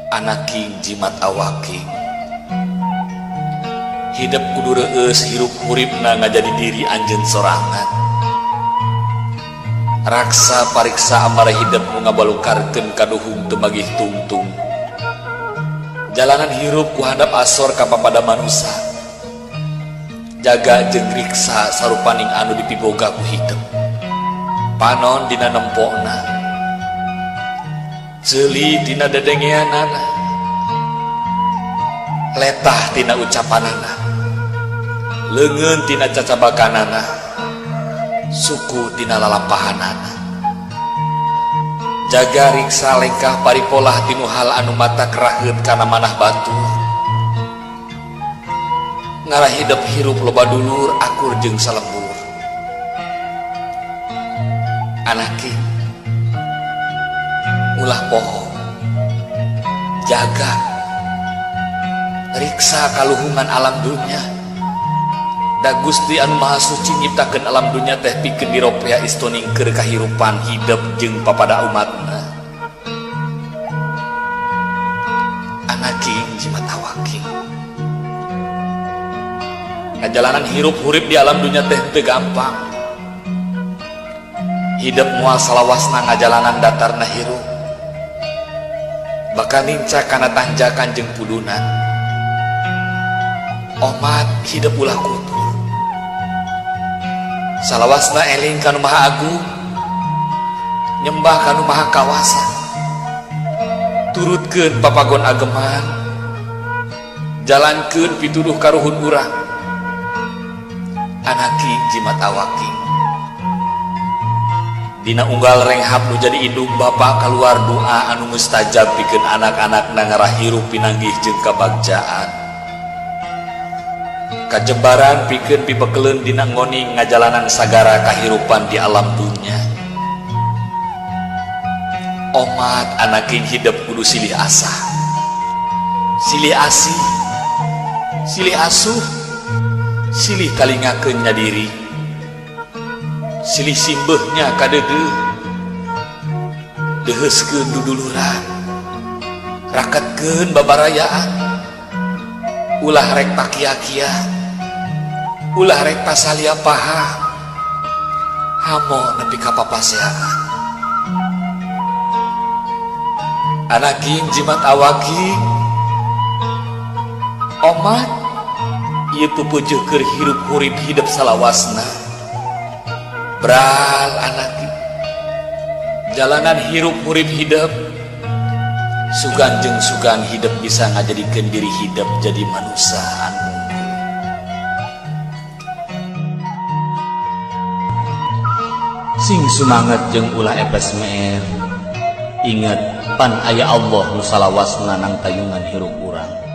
Anaking jimat awaking hidup kudu reueus hirup huripna ngajadi diri anjeun sorangan raksa pariksa amara hidup nu ngabalukarkeun kaduhung teu magih tungtung jalanan hirup ku handap asor ka papada manusia jaga jeung riksa sarupaning anu dipiboga ku hidup panon dina nempokna ceuli dina dedengeanana letah tina ucapanana leungeun tina cacabakanana suku tina lalampahanana jaga riksa lengkah paripolah tinu hal anu mata keraheut kana manah batur ngarah hidup hirup loba dulur akur jeung salembur anaki ulah poho jaga riksa kaluhungan alam dunia da Gusti anu Maha Suci nyiptakeun alam dunia teh pikeun diropea istoningkeun kahirupan hidup jeung papada umatna anaking jimat awaking ngajalanan hirup hurip di alam dunia teh teu gampang hidup moal salawasna ngajalanan datarna hirup bakal nincak kana tanjakan jeung pudunan omat hidup ulah kutur salawasna eling kanu Maha Agung nyembah kanu Maha Kawasa turutkeun papagon ageman jalankeun pituduh karuhun urang anaking jimat awaking dina unggal renghap nu jadi indung bapa keluar doa anu mustajab pikeun anak-anak nangara hirup pinanggih jeung kabagjaan kajebaran pikeun pipekeleun dina ngoni ngajalanan sagara kahirupan di alam dunya omat anaking hidup kudu silih asah silih asih silih asuh silih kalingakeun nyadiri silih simbehnya kadeudeung deheuskeun duduluran rakatkeun babarayaan ulah rek pakia-kia ulah rek pasalia paha hamo nepi ka papaseaan anaking jimat awaking omat ieu pupujuh keur hirup hurip hidup salawasna beral anaki jalanan hirup hurip hidup sugan jeung sugan hidup bisa ngajadikeun diri hidup jadi manusia anu sing sumanget jeung ulah epes meer inget pan aya Allah nu salawasna nang tayungan hirup urang